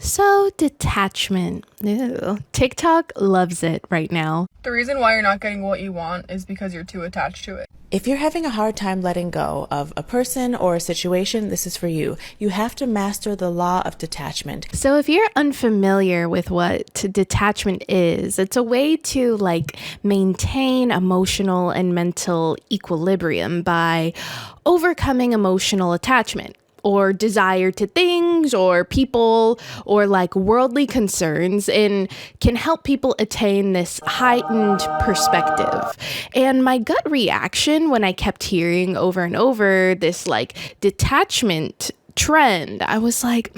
So, detachment. Ew. TikTok loves it right now. The reason why you're not getting what you want is because you're too attached to it. If you're having a hard time letting go of a person or a situation, this is for you. You have to master the law of detachment. So if you're unfamiliar with what detachment is, it's a way to maintain emotional and mental equilibrium by overcoming emotional attachment, or desire to things or people or worldly concerns, and can help people attain this heightened perspective. And my gut reaction when I kept hearing over and over this detachment trend, I was like,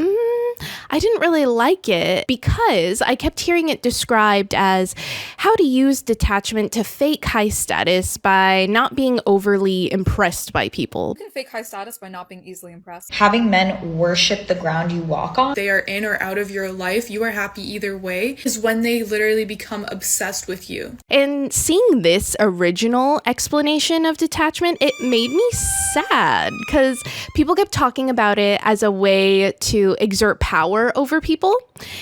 I didn't really like it, because I kept hearing it described as how to use detachment to fake high status by not being overly impressed by people. You can fake high status by not being easily impressed. Having men worship the ground you walk on. They are in or out of your life, you are happy either way, is when they literally become obsessed with you. And seeing this original explanation of detachment, it made me sad, because people kept talking about it as a way to exert power over people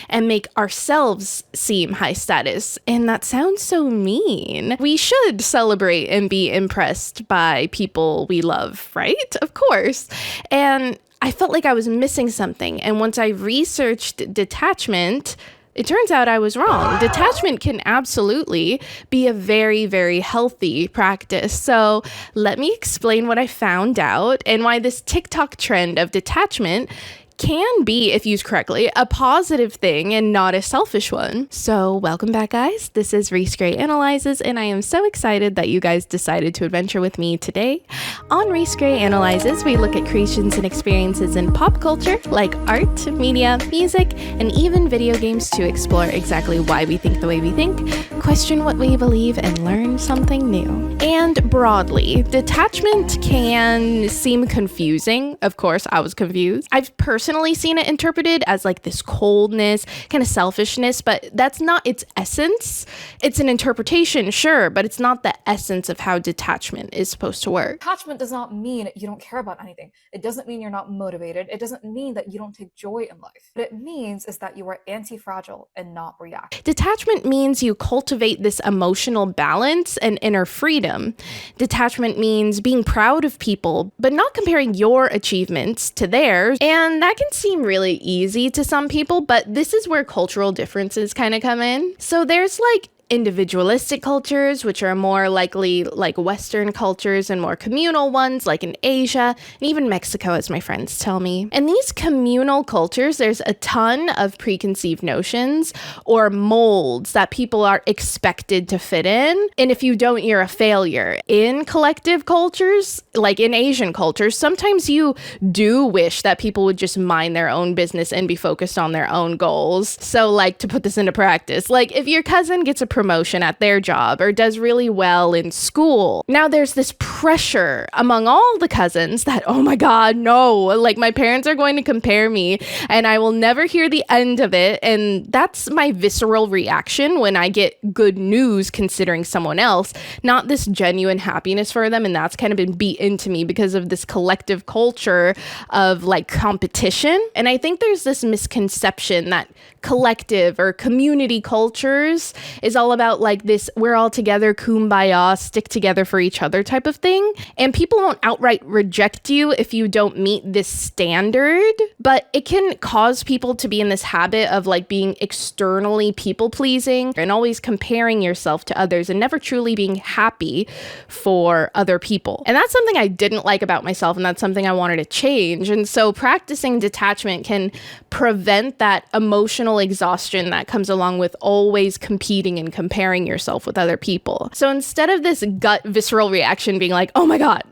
and make ourselves seem high status. And that sounds so mean. We should celebrate and be impressed by people we love, right? Of course. And I felt like I was missing something. And once I researched detachment, it turns out I was wrong. Detachment can absolutely be a very, very healthy practice. So let me explain what I found out and why this TikTok trend of detachment can be, if used correctly, a positive thing and not a selfish one. So welcome back, guys. This is Reese Gray Analyzes, and I am so excited that you guys decided to adventure with me today. On Reese Gray Analyzes, we look at creations and experiences in pop culture, like art, media, music, and even video games, to explore exactly why we think the way we think, question what we believe, and learn something new. And broadly, detachment can seem confusing. Of course, I was confused. I've personally seen it interpreted as this coldness, kind of selfishness, but that's not its essence. It's an interpretation, sure, but it's not the essence of how detachment is supposed to work. Detachment does not mean you don't care about anything. It doesn't mean you're not motivated. It doesn't mean that you don't take joy in life. What it means is that you are anti-fragile and not reactive. Detachment means you cultivate this emotional balance and inner freedom. Detachment means being proud of people, but not comparing your achievements to theirs. And that can seem really easy to some people, but this is where cultural differences kind of come in. So there's individualistic cultures, which are more likely Western cultures, and more communal ones like in Asia and even Mexico, as my friends tell me. And these communal cultures, there's a ton of preconceived notions or molds that people are expected to fit in. And if you don't, you're a failure. In collective cultures, like in Asian cultures, sometimes you do wish that people would just mind their own business and be focused on their own goals. So to put this into practice, if your cousin gets a promotion at their job or does really well in school, now there's this pressure among all the cousins that, oh my God, no, my parents are going to compare me and I will never hear the end of it. And that's my visceral reaction when I get good news considering someone else, not this genuine happiness for them. And that's kind of been beat into me because of this collective culture of competition. And I think there's this misconception that collective or community cultures is all about this we're all together, kumbaya, stick together for each other type of thing. And people won't outright reject you if you don't meet this standard, but it can cause people to be in this habit of being externally people pleasing and always comparing yourself to others and never truly being happy for other people. And that's something I didn't like about myself, and that's something I wanted to change. And so practicing detachment can prevent that emotional exhaustion that comes along with always competing and comparing yourself with other people. So instead of this gut visceral reaction being oh my God,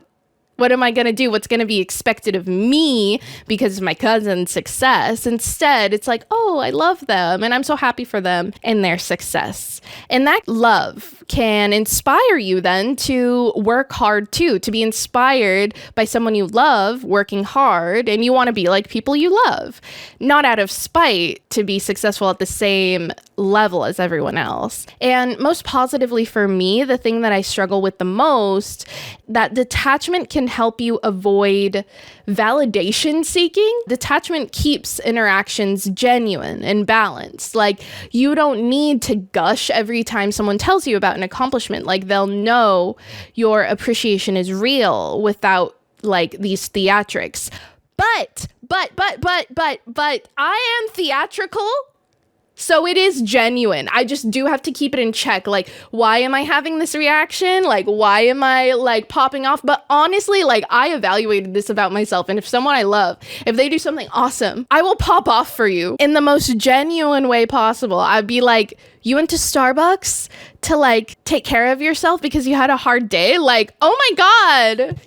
what am I going to do? What's going to be expected of me because of my cousin's success? Instead, it's oh, I love them and I'm so happy for them and their success. And that love can inspire you then to work hard too, to be inspired by someone you love working hard, and you want to be like people you love, not out of spite to be successful at the same level as everyone else. And most positively for me, the thing that I struggle with the most, that detachment can help you avoid validation seeking. Detachment keeps interactions genuine and balanced. Like, you don't need to gush every time someone tells you about an accomplishment. Like, they'll know your appreciation is real without like these theatrics. But I am theatrical, so it is genuine. I just do have to keep it in check. Like, why am I having this reaction? Like, why am I like popping off? But honestly, like, I evaluated this about myself. And if someone I love, if they do something awesome, I will pop off for you in the most genuine way possible. I'd be like, you went to Starbucks to like take care of yourself because you had a hard day? Like, oh my God.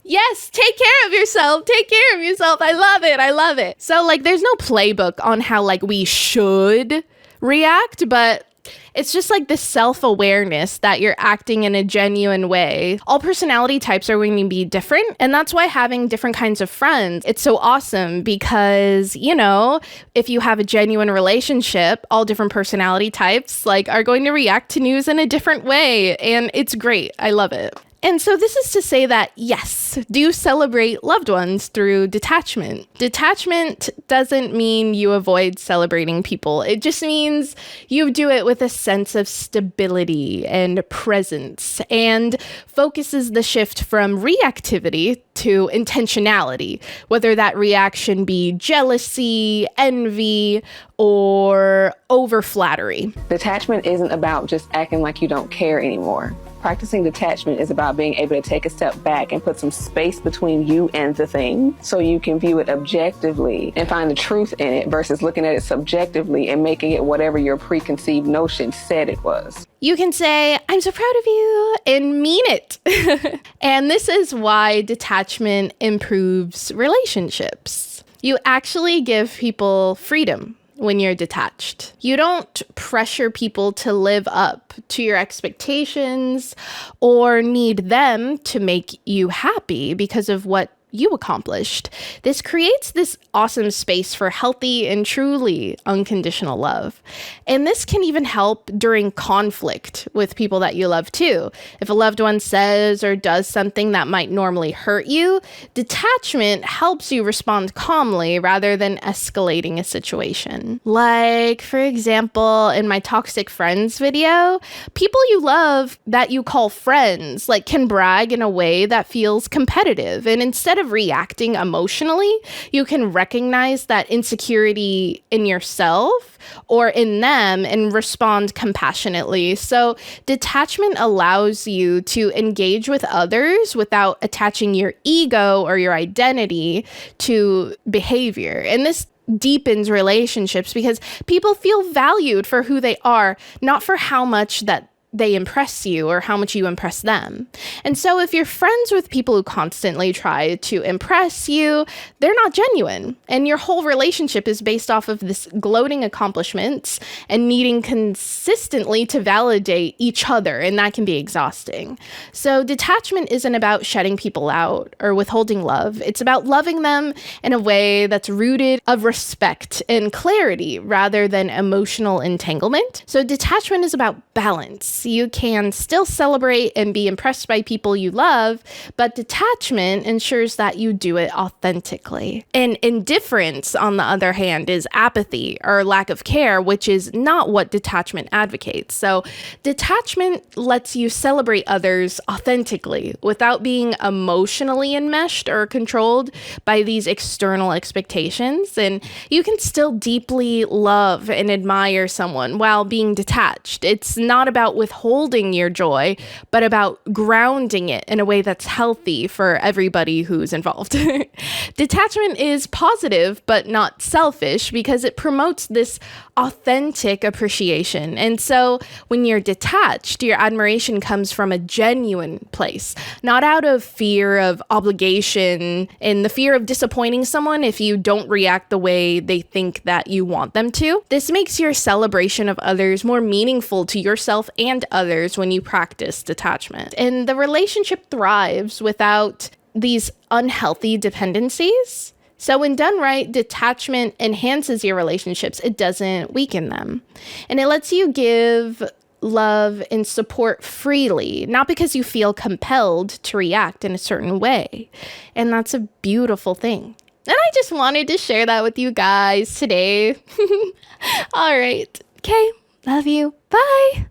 Yes, take care of yourself. Take care of yourself. I love it. So like, there's no playbook on how like we should react, but it's just like this self-awareness that you're acting in a genuine way. All personality types are going to be different. And that's why having different kinds of friends, it's so awesome because, you know, if you have a genuine relationship, all different personality types like are going to react to news in a different way. And it's great. I love it. And so this is to say that, yes, do celebrate loved ones through detachment. Detachment doesn't mean you avoid celebrating people. It just means you do it with a sense of stability and presence and focuses the shift from reactivity to intentionality, whether that reaction be jealousy, envy, or over flattery. Detachment isn't about just acting like you don't care anymore. Practicing detachment is about being able to take a step back and put some space between you and the thing so you can view it objectively and find the truth in it versus looking at it subjectively and making it whatever your preconceived notion said it was. You can say, I'm so proud of you, and mean it. And this is why detachment improves relationships. You actually give people freedom when you're detached. You don't pressure people to live up to your expectations or need them to make you happy because of what you accomplished. This creates this awesome space for healthy and truly unconditional love. And this can even help during conflict with people that you love too. If a loved one says or does something that might normally hurt you, detachment helps you respond calmly rather than escalating a situation. Like, for example, in my toxic friends video, people you love that you call friends like can brag in a way that feels competitive. And instead of reacting emotionally, you can recognize that insecurity in yourself or in them and respond compassionately. So detachment allows you to engage with others without attaching your ego or your identity to behavior. And this deepens relationships because people feel valued for who they are, not for how much that they impress you or how much you impress them. And so if you're friends with people who constantly try to impress you, they're not genuine. And your whole relationship is based off of this gloating accomplishments and needing consistently to validate each other. And that can be exhausting. So detachment isn't about shutting people out or withholding love. It's about loving them in a way that's rooted of respect and clarity rather than emotional entanglement. So detachment is about balance. You can still celebrate and be impressed by people you love, but detachment ensures that you do it authentically. And indifference, on the other hand, is apathy or lack of care, which is not what detachment advocates. So detachment lets you celebrate others authentically without being emotionally enmeshed or controlled by these external expectations. And you can still deeply love and admire someone while being detached. It's not about withholding your joy, but about grounding it in a way that's healthy for everybody who's involved. Detachment is positive, but not selfish because it promotes this authentic appreciation. And so when you're detached, your admiration comes from a genuine place, not out of fear of obligation and the fear of disappointing someone if you don't react the way they think that you want them to. This makes your celebration of others more meaningful to yourself and others when you practice detachment. And the relationship thrives without these unhealthy dependencies So when done right, detachment enhances your relationships. It doesn't weaken them. And it lets you give love and support freely, not because you feel compelled to react in a certain way. And that's a beautiful thing. And I just wanted to share that with you guys today. All right. Okay. Love you. Bye.